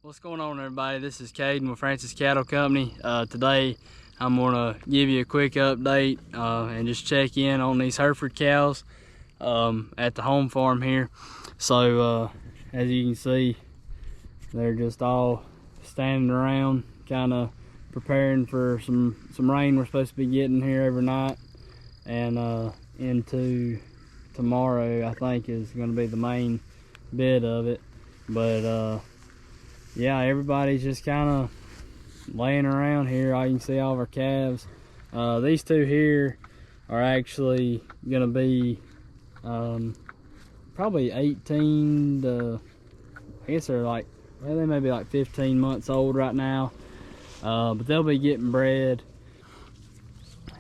What's going on, everybody? This is Caden with Francis Cattle Company. Today I'm going to give you a quick update and just check in on these Hereford cows at the home farm here. So as you can see, they're just all standing around kind of preparing for some rain we're supposed to be getting here every night, and into tomorrow I think is going to be the main bit of it. But yeah, everybody's just kind of laying around here. I can see all of our calves. These two here are actually gonna be probably 18 to, I guess they're like, well, they may be like 15 months old right now, but they'll be getting bred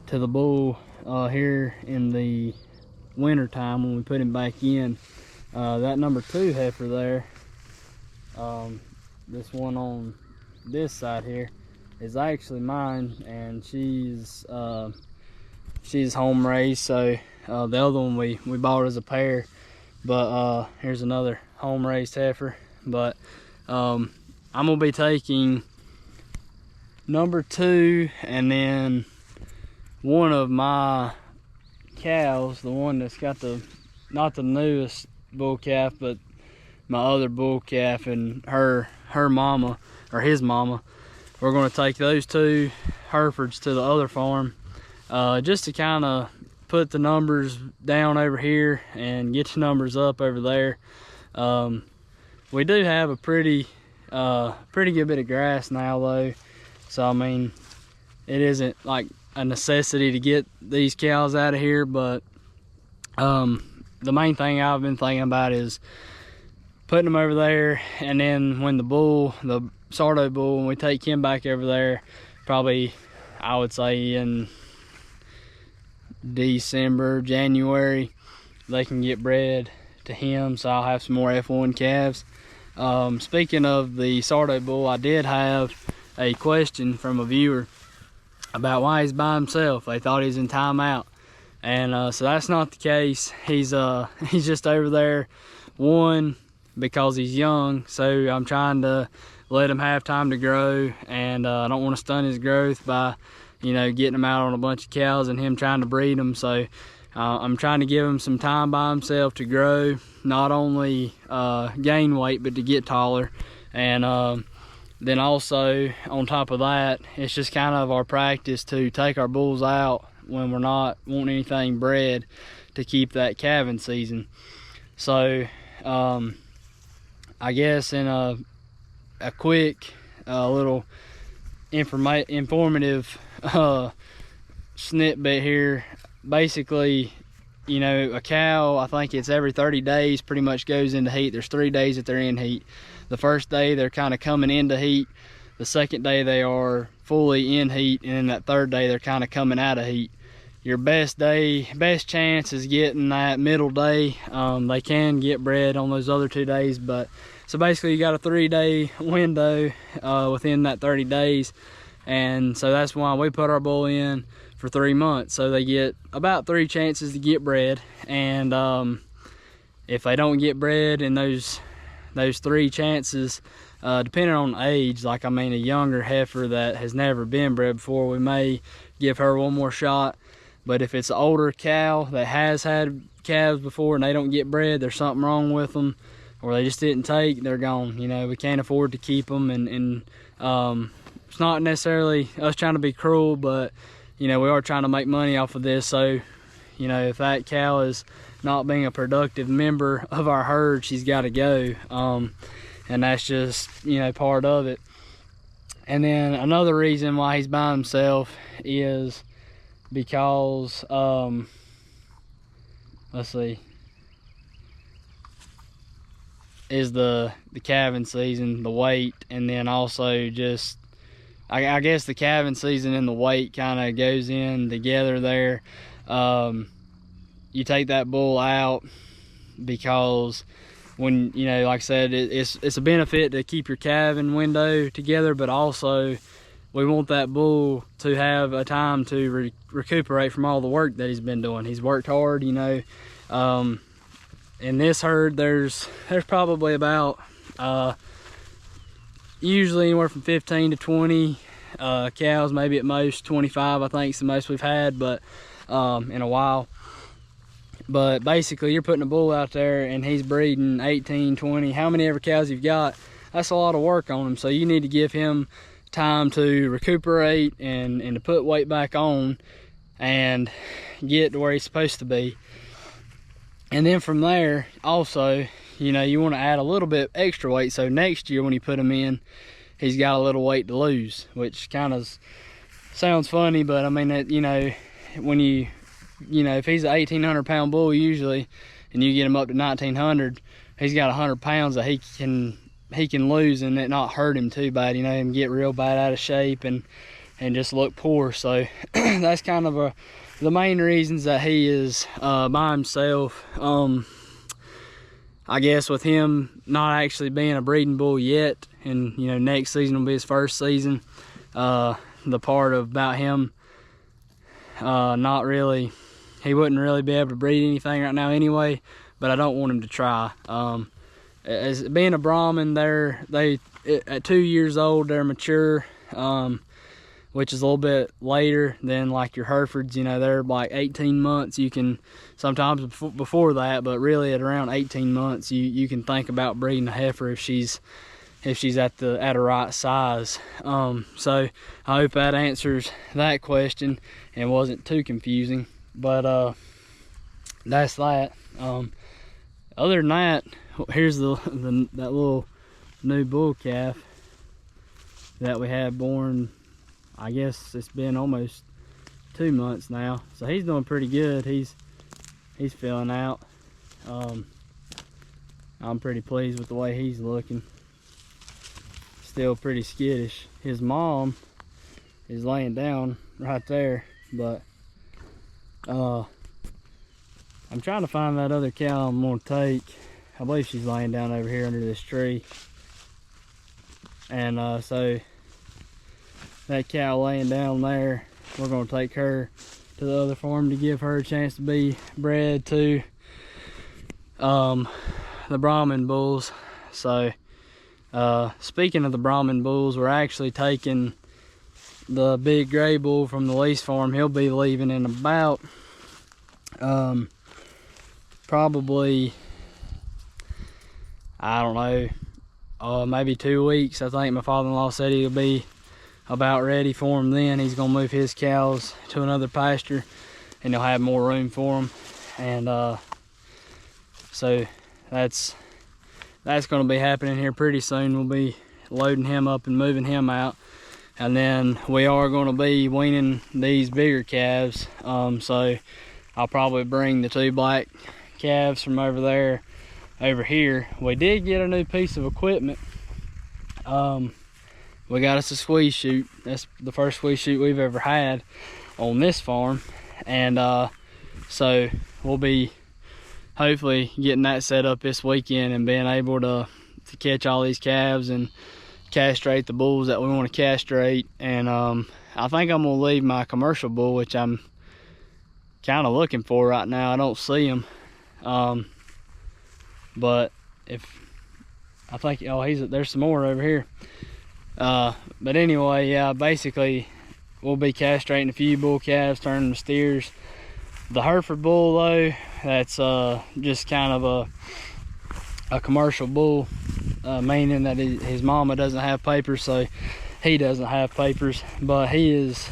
to the bull here in the winter time when we put him back in. That number 2 heifer there, this one on this side here, is actually mine, and she's home raised. So the other one we bought as a pair, but here's another home raised heifer. But I'm gonna be taking number 2 and then one of my cows, the one that's got the, not the newest bull calf, but my other bull calf, and her mama, or his mama. We're going to take those 2 Herefords to the other farm just to kind of put the numbers down over here and get the numbers up over there. We do have a pretty good bit of grass now though, so I mean, it isn't like a necessity to get these cows out of here, but the main thing I've been thinking about is putting them over there, and then when the bull, the Sardo bull, when we take him back over there, probably I would say in December, January, they can get bred to him, so I'll have some more F1 calves. Speaking of the Sardo bull, I did have a question from a viewer about why he's by himself. They thought he was in timeout, and so that's not the case. He's just over there, one, because he's young, so I'm trying to let him have time to grow, and I don't want to stunt his growth by, you know, getting him out on a bunch of cows and him trying to breed them. So I'm trying to give him some time by himself to grow, not only gain weight, but to get taller. And then also on top of that, it's just kind of our practice to take our bulls out when we're not wanting anything bred to keep that calving season. So I guess in a quick little informative snippet here, basically, you know, a cow, I think it's every 30 days pretty much goes into heat. There's 3 days that they're in heat. The first day they're kind of coming into heat, the second day they are fully in heat, and then that third day they're kind of coming out of heat. Your best chance is getting that middle day. They can get bred on those other 2 days, but so basically you got a 3-day window within that 30 days, and so that's why we put our bull in for 3 months, so they get about 3 chances to get bred. And if they don't get bred in those 3 chances, depending on age, like I mean a younger heifer that has never been bred before, we may give her one more shot. But if it's an older cow that has had calves before and they don't get bred, there's something wrong with them, or they just didn't take, they're gone. You know, we can't afford to keep them, and it's not necessarily us trying to be cruel, but you know, we are trying to make money off of this. So, you know, if that cow is not being a productive member of our herd, she's got to go, and that's just, you know, part of it. And then another reason why he's by himself is because let's see, is the calving season, the weight, and then also just I guess the calving season and the weight kind of goes in together there. You take that bull out because when, you know, like I said, it's a benefit to keep your calving window together, but also we want that bull to have a time to recuperate from all the work that he's been doing. He's worked hard, you know. In this herd, there's probably about usually anywhere from 15 to 20 cows, maybe at most 25. I think is the most we've had, but in a while. But basically, you're putting a bull out there and he's breeding 18, 20, how many ever cows you've got. That's a lot of work on him. So you need to give him time to recuperate and to put weight back on and get to where he's supposed to be. And then from there, also, you know, you want to add a little bit extra weight. So next year when you put him in, he's got a little weight to lose, which kind of sounds funny, but I mean, that, you know, when you know, if he's an 1,800 pound bull usually, and you get him up to 1,900, he's got 100 pounds that he can lose and it not hurt him too bad, you know, him get real bad out of shape and just look poor. So that's kind of the main reasons that he is by himself. I guess with him not actually being a breeding bull yet, and you know, next season will be his first season, the part about him not really, he wouldn't really be able to breed anything right now anyway, but I don't want him to try. As being a Brahman, they at 2 years old they're mature, which is a little bit later than like your Herefords. You know, they're like 18 months. You can sometimes before that, but really at around 18 months you can think about breeding a heifer if she's at a right size. So I hope that answers that question and wasn't too confusing, but that's that. Other than that, here's that little new bull calf that we had born. I guess it's been almost 2 months now, so he's doing pretty good. He's filling out. I'm pretty pleased with the way he's looking. Still pretty skittish. His mom is laying down right there, but I'm trying to find that other cow I'm gonna take. I believe she's laying down over here under this tree. And so that cow laying down there, we're gonna take her to the other farm to give her a chance to be bred to the Brahman bulls. So speaking of the Brahman bulls, we're actually taking the big gray bull from the lease farm. He'll be leaving in about probably, I don't know, maybe 2 weeks. I think my father-in-law said he'll be about ready for him then. He's gonna move his cows to another pasture and he'll have more room for them. And so that's gonna be happening here pretty soon. We'll be loading him up and moving him out, and then we are gonna be weaning these bigger calves. So I'll probably bring the 2 black calves from over there over here. We did get a new piece of equipment. We got us a squeeze chute. That's the first squeeze chute we've ever had on this farm, and so we'll be hopefully getting that set up this weekend and being able to catch all these calves and castrate the bulls that we want to castrate. And I think I'm gonna leave my commercial bull, which I'm kind of looking for right now. I don't see him, but I think, oh, there's some more over here. But anyway, yeah, basically we'll be castrating a few bull calves, turning them to steers. The Hereford bull though, that's just kind of a commercial bull, meaning that his mama doesn't have papers, so he doesn't have papers. But he is,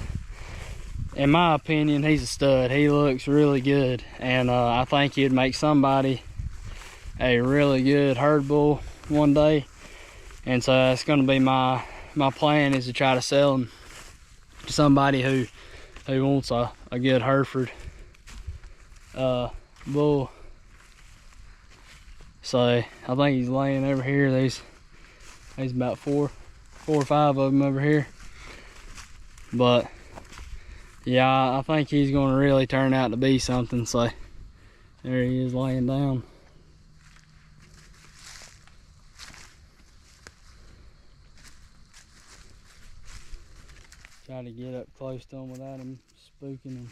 in my opinion, he's a stud. He looks really good, and I think he'd make somebody a really good herd bull one day. And so that's going to be my plan, is to try to sell him to somebody who wants a good Hereford bull. So I think he's laying over here. There's about four or five of them over here. But yeah, I think he's going to really turn out to be something. So there he is laying down. Try to get up close to him without him spooking and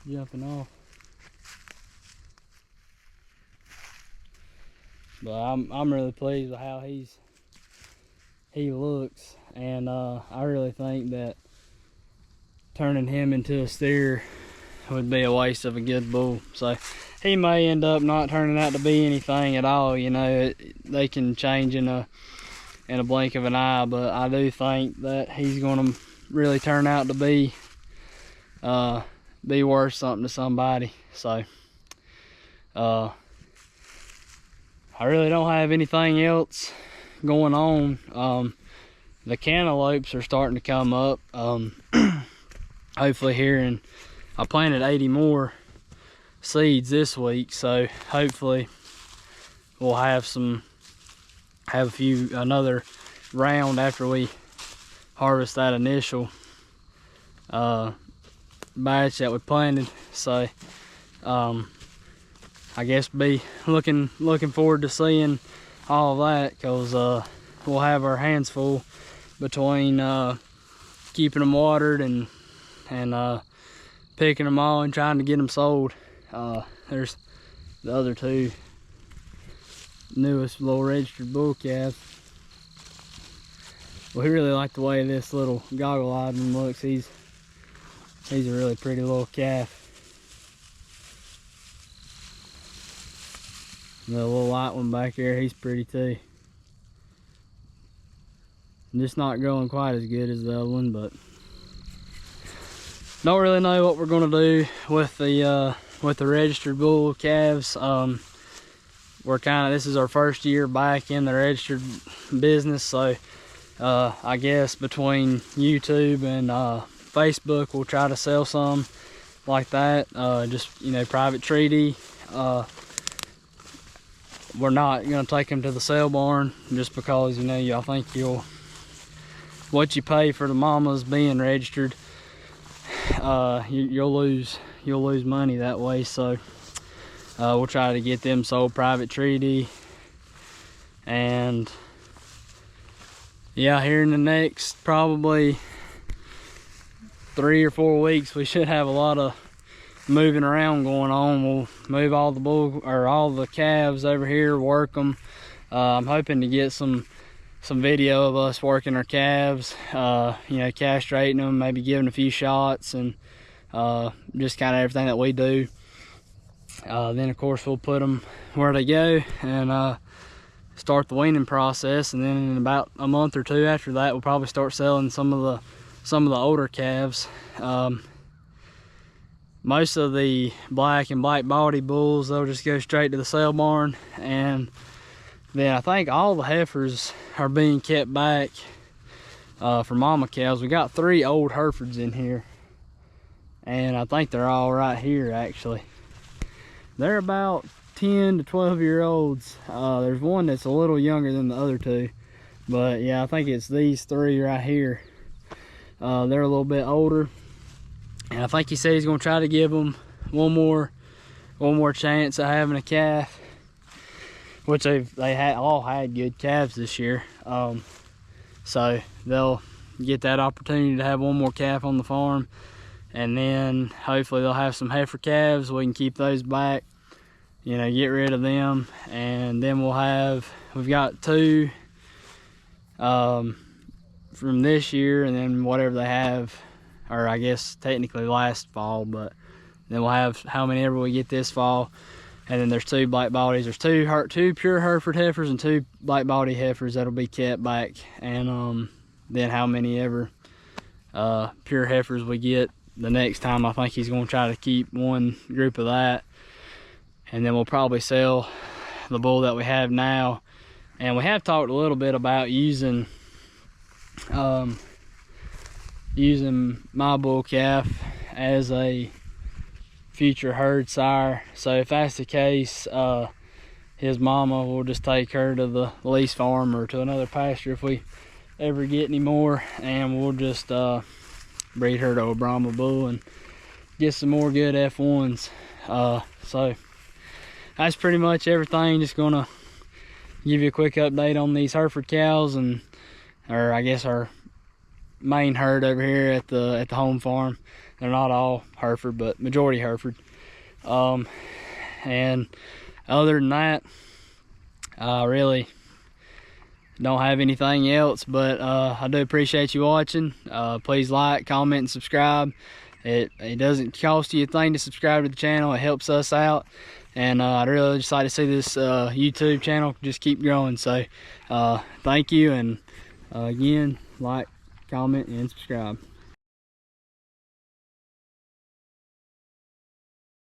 jumping off. But I'm really pleased with how he's he looks, and I really think that turning him into a steer would be a waste of a good bull. So he may end up not turning out to be anything at all. You know, they can change in a blink of an eye, but I do think that he's going to really turn out to be worth something to somebody. So I really don't have anything else going on. The cantaloupes are starting to come up. Hopefully here, and I planted 80 more seeds this week, so hopefully we'll have another round after we harvest that initial batch that we planted. So I guess be looking forward to seeing all of that, because we'll have our hands full between keeping them watered and picking them all and trying to get them sold. There's the other two newest little registered bull calves. We really like the way this little goggle-eyed one looks. He's a really pretty little calf. The little light one back there, he's pretty too. Just not growing quite as good as the other one, but don't really know what we're gonna do with the registered bull calves. This is our first year back in the registered business, so I guess between YouTube and Facebook we'll try to sell some like that. Just, you know, private treaty. We're not gonna take them to the sale barn, just because, you know, I think what you pay for the mamas being registered, you'll lose money that way. So we'll try to get them sold private treaty. And yeah, here in the next probably 3 or 4 weeks we should have a lot of moving around going on. We'll move all the calves over here, work them. I'm hoping to get some video of us working our calves, you know, castrating them, maybe giving a few shots, and just kind of everything that we do. Then of course we'll put them where they go and start the weaning process, and then in about a month or two after that we'll probably start selling some of the older calves. Most of the black and black body bulls, they'll just go straight to the sale barn, and then I think all the heifers are being kept back for mama cows. We got 3 old Herefords in here, and I think they're all right here actually. They're about 10 to 12-year-olds. There's one that's a little younger than the other 2, but yeah, I think it's these 3 right here. They're a little bit older, and I think he said he's gonna try to give them one more chance at having a calf, which they all had good calves this year. So they'll get that opportunity to have one more calf on the farm, and then hopefully they'll have some heifer calves. We can keep those back, you know, get rid of them, and then we've got 2 from this year, and then whatever they have, or I guess technically last fall, but then we'll have how many ever we get this fall. And then there's 2 black bodies. There's 2 pure Hereford heifers and 2 black body heifers that'll be kept back. And then how many ever pure heifers we get the next time, I think he's gonna try to keep one group of that. And then we'll probably sell the bull that we have now. And we have talked a little bit about using my bull calf as a future herd sire. So if that's the case, his mama will just take her to the lease farm or to another pasture if we ever get any more, and we'll just breed her to a Brahma bull and get some more good F1s. So that's pretty much everything. Just gonna give you a quick update on these Hereford cows, or I guess our main herd over here at the home farm. They're not all Hereford, but majority Hereford. And other than that, really don't have anything else, but I do appreciate you watching. Please like, comment, and subscribe. It doesn't cost you a thing to subscribe to the channel. It helps us out, and I'd really just like to see this YouTube channel just keep growing. So thank you, and again, like, comment, and subscribe.